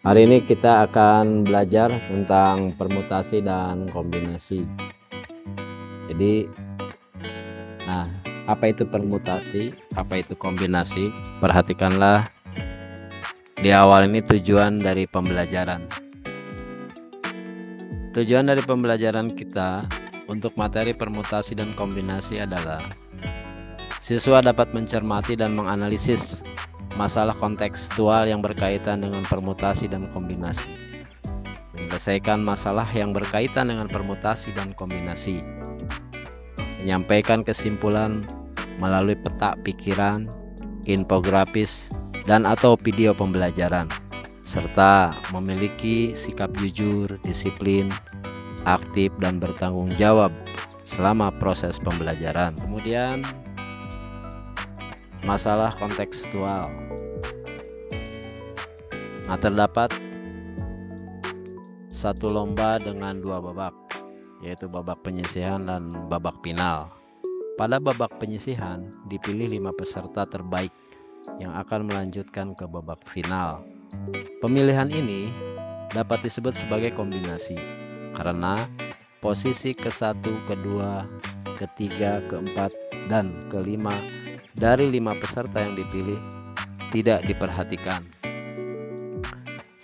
Hari ini kita akan belajar tentang permutasi dan kombinasi. Jadi, apa itu permutasi? Apa itu kombinasi? Perhatikanlah di awal ini tujuan dari pembelajaran. Tujuan dari pembelajaran kita untuk materi permutasi dan kombinasi adalah siswa dapat mencermati dan menganalisis masalah kontekstual yang berkaitan dengan permutasi dan kombinasi, menyelesaikan masalah yang berkaitan dengan permutasi dan kombinasi, menyampaikan kesimpulan melalui peta pikiran, infografis, dan atau video pembelajaran, serta memiliki sikap jujur, disiplin, aktif, dan bertanggung jawab selama proses pembelajaran. Kemudian masalah kontekstual. Terdapat satu lomba dengan dua babak, yaitu babak penyisihan dan babak final. Pada babak penyisihan dipilih 5 peserta terbaik yang akan melanjutkan ke babak final. Pemilihan ini dapat disebut sebagai kombinasi karena posisi ke-1, kedua, ketiga, keempat, dan kelima dari 5 peserta yang dipilih tidak diperhatikan.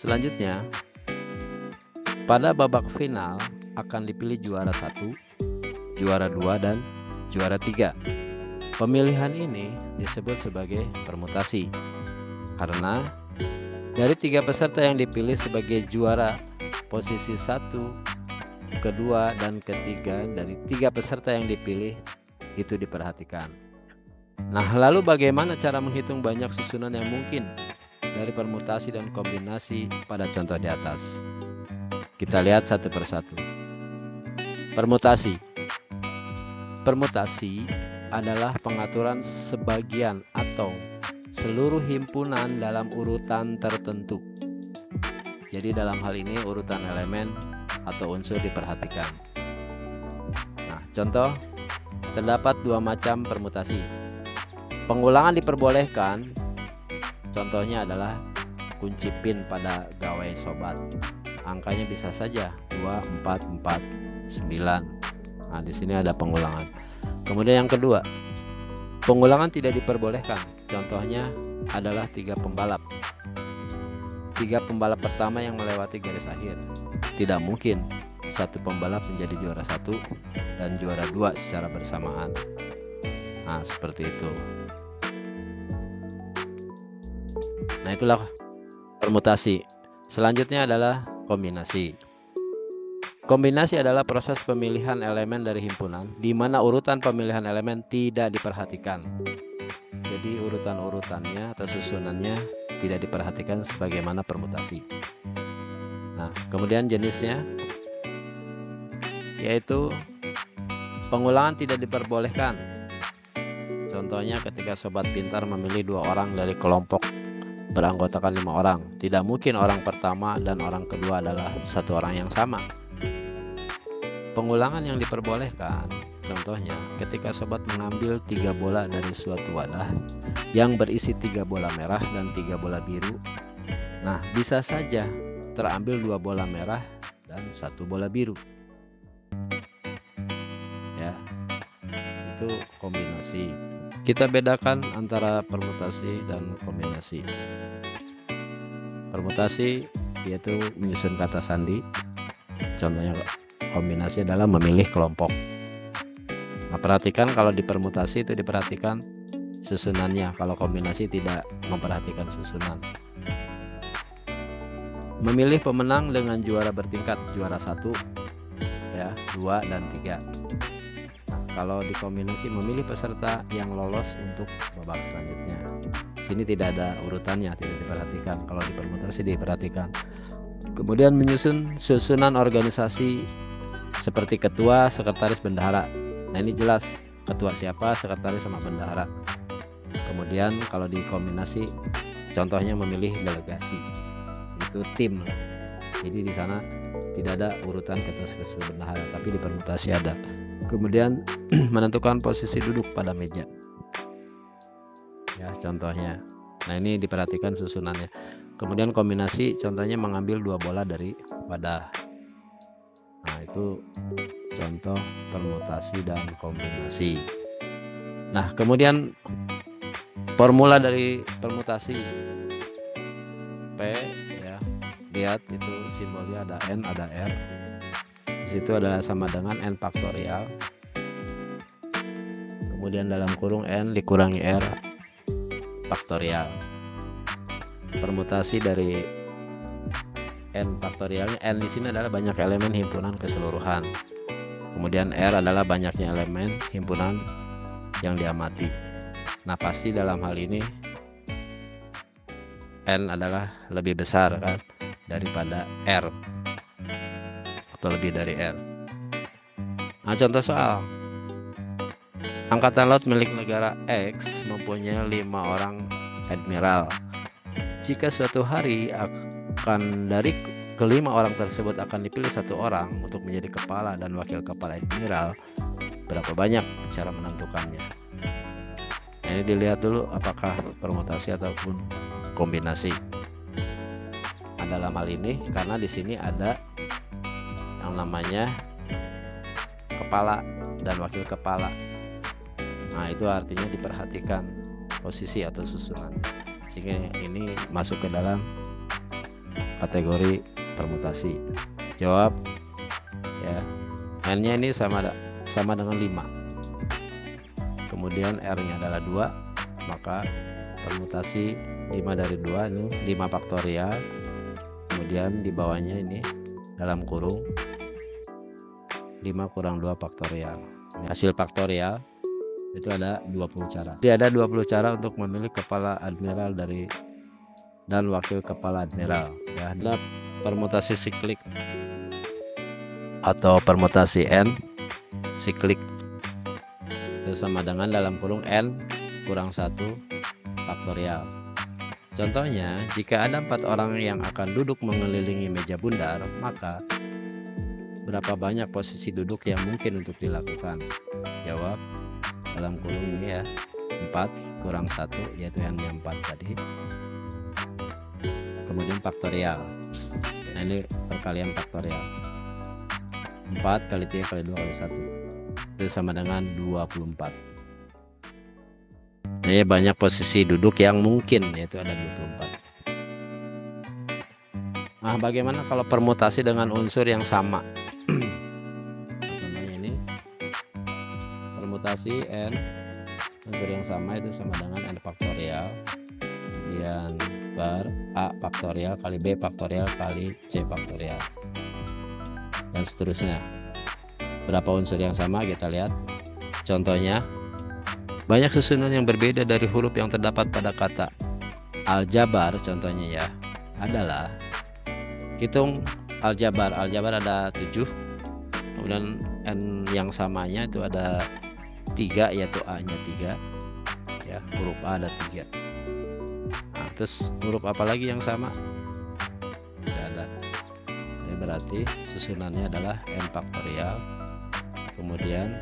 Selanjutnya, pada babak final akan dipilih juara 1, juara 2, dan juara 3. Pemilihan ini disebut sebagai permutasi karena dari 3 peserta yang dipilih sebagai juara, posisi 1, kedua, dan ketiga dari 3 peserta yang dipilih itu diperhatikan. Lalu bagaimana cara menghitung banyak susunan yang mungkin dari permutasi dan kombinasi pada contoh di atas? Kita lihat satu persatu. Permutasi. Permutasi adalah pengaturan sebagian atau seluruh himpunan dalam urutan tertentu. Jadi dalam hal ini urutan elemen atau unsur diperhatikan. Contoh, terdapat 2 macam permutasi. Pengulangan diperbolehkan. Contohnya adalah kunci pin pada gawai sobat. Angkanya bisa saja 2, 4, 4, 9. Di sini ada pengulangan. Kemudian yang kedua, pengulangan tidak diperbolehkan. Contohnya adalah 3 pembalap. 3 pembalap pertama yang melewati garis akhir. Tidak mungkin satu pembalap menjadi juara 1 dan juara 2 secara bersamaan. Seperti itu. Itulah permutasi. Selanjutnya adalah kombinasi. Kombinasi adalah proses pemilihan elemen dari himpunan di mana urutan pemilihan elemen tidak diperhatikan. Jadi urutan-urutannya atau susunannya tidak diperhatikan sebagaimana permutasi. Kemudian jenisnya yaitu pengulangan tidak diperbolehkan. Contohnya ketika sobat pintar memilih 2 orang dari kelompok beranggotakan 5 orang. Tidak mungkin orang pertama dan orang kedua adalah satu orang yang sama. Pengulangan yang diperbolehkan, contohnya ketika sobat mengambil 3 bola dari suatu wadah yang berisi 3 bola merah dan 3 bola biru. Bisa saja terambil 2 bola merah dan 1 bola biru. Itu kombinasi. Kita bedakan antara permutasi dan kombinasi. Permutasi yaitu menyusun kata sandi. Contohnya kombinasi adalah memilih kelompok. Perhatikan kalau di permutasi itu diperhatikan susunannya, kalau kombinasi tidak memperhatikan susunan. Memilih pemenang dengan juara bertingkat, juara 1, 2, dan 3. Kalau di kombinasi memilih peserta yang lolos untuk babak selanjutnya. Di sini tidak ada urutannya, tidak diperhatikan. Kalau di permutasi diperhatikan. Kemudian menyusun susunan organisasi seperti ketua, sekretaris, bendahara. Ini jelas ketua siapa, sekretaris, sama bendahara. Kemudian kalau di kombinasi contohnya memilih delegasi. Itu tim. Jadi di sana tidak ada urutan ketua, sekretaris, bendahara, tapi di permutasi ada. Kemudian menentukan posisi duduk pada meja. Contohnya. Ini diperhatikan susunannya. Kemudian kombinasi contohnya mengambil 2 bola dari wadah. Nah, itu contoh permutasi dan kombinasi. Nah, kemudian formula dari permutasi P ya. Lihat itu simbolnya ada N, ada R. Di situ adalah sama dengan N faktorial. Kemudian dalam kurung N dikurangi R faktorial. Permutasi dari N faktorialnya, N di sini adalah banyak elemen himpunan keseluruhan. Kemudian R adalah banyaknya elemen himpunan yang diamati. Nah, pasti dalam hal ini N adalah lebih besar kan daripada R atau lebih dari R. Nah, contoh soal. Angkatan laut milik negara X mempunyai 5 orang admiral. Jika suatu hari dari kelima orang tersebut akan dipilih 1 orang untuk menjadi kepala dan wakil kepala admiral, berapa banyak cara menentukannya? Nah, ini dilihat dulu apakah permutasi ataupun kombinasi. Nah, dalam hal ini karena di sini ada yang namanya kepala dan wakil kepala. Nah, itu artinya diperhatikan posisi atau susunannya, sehingga ini masuk ke dalam kategori permutasi. Jawab ya. N-nya ini sama dengan 5. Kemudian R-nya adalah 2, maka permutasi 5 dari 2 ini 5 faktorial. Kemudian di bawahnya ini dalam kurung 5 kurang 2 faktorial. Hasil faktorial itu ada 20 cara. Jadi ada 20 cara untuk memilih kepala admiral dan wakil kepala admiral ya. Ada permutasi siklik atau permutasi N siklik itu sama dengan dalam kurung N kurang 1 faktorial. Contohnya, jika ada 4 orang yang akan duduk mengelilingi meja bundar, maka berapa banyak posisi duduk yang mungkin untuk dilakukan? Jawab dalam kurung ini ya, 4 kurang 1, yaitu yang 4 tadi. Kemudian faktorial. Nah, ini perkalian faktorial. 4 kali 3 kali 2 kali 1 itu sama dengan 24. Ini banyak posisi duduk yang mungkin, yaitu ada 24. Nah, bagaimana kalau permutasi dengan unsur yang sama? Contohnya ini permutasi N unsur yang sama itu sama dengan N faktorial, kemudian bar A faktorial kali B faktorial kali C faktorial, dan seterusnya. Berapa unsur yang sama kita lihat. Contohnya, banyak susunan yang berbeda dari huruf yang terdapat pada kata aljabar. Contohnya ya adalah, hitung aljabar ada 7, kemudian N yang samanya itu ada 3, yaitu A nya 3 ya, huruf A ada 3. Nah, terus huruf apa lagi yang sama? Tidak ada ya, berarti susunannya adalah N faktorial kemudian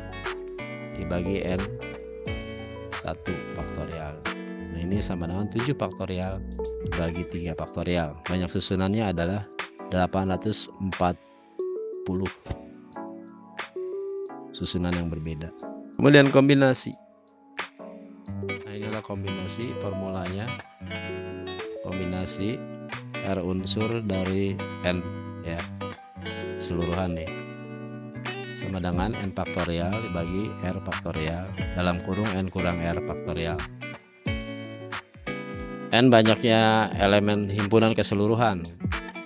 dibagi N 1 faktorial. Nah, ini sama dengan 7 faktorial dibagi 3 faktorial. Banyak susunannya adalah 840 susunan yang berbeda. Kemudian kombinasi. Nah, inilah kombinasi formulanya. Kombinasi R unsur dari N ya, seluruhan nih, sama dengan N faktorial dibagi R faktorial dalam kurung N kurang R faktorial. N banyaknya elemen himpunan keseluruhan,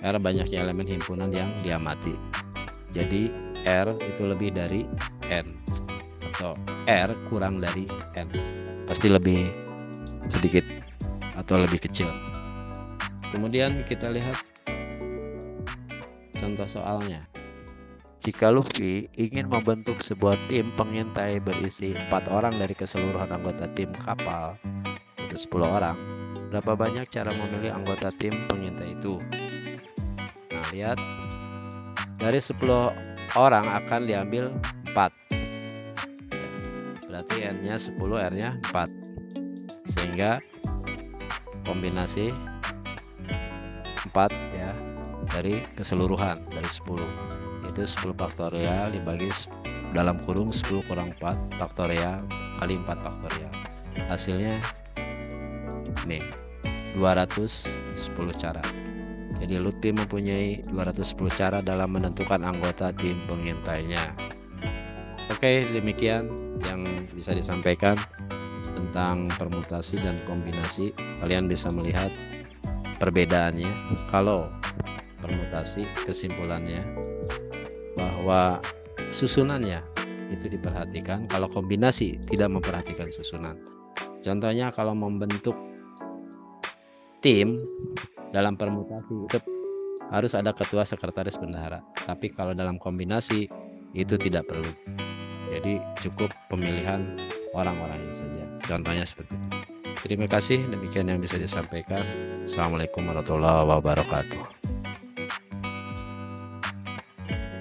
R banyaknya elemen himpunan yang diamati. Jadi R itu lebih dari N, atau R kurang dari N, pasti lebih sedikit atau lebih kecil. Kemudian kita lihat contoh soalnya. Jika Luffy ingin membentuk sebuah tim pengintai berisi 4 orang dari keseluruhan anggota tim kapal, itu 10 orang, berapa banyak cara memilih anggota tim pengintai itu? Nah, lihat, dari 10 orang akan diambil 4, berarti N-nya 10, R-nya 4, sehingga kombinasi dari keseluruhan dari 10. Itu 10 faktorial dibagi dalam kurung 10 kurang 4 faktorial kali 4 faktorial. Hasilnya nih 210 cara. Jadi Lutfi mempunyai 210 cara dalam menentukan anggota tim pengintainya. Oke, demikian yang bisa disampaikan tentang permutasi dan kombinasi. Kalian bisa melihat perbedaannya. Kalau permutasi, kesimpulannya bahwa susunannya itu diperhatikan, kalau kombinasi tidak memperhatikan susunan. Contohnya kalau membentuk tim dalam permutasi itu harus ada ketua, sekretaris, bendahara. Tapi kalau dalam kombinasi itu tidak perlu. Jadi cukup pemilihan orang-orangnya saja. Contohnya seperti itu. Terima kasih, demikian yang bisa disampaikan. Assalamualaikum warahmatullahi wabarakatuh.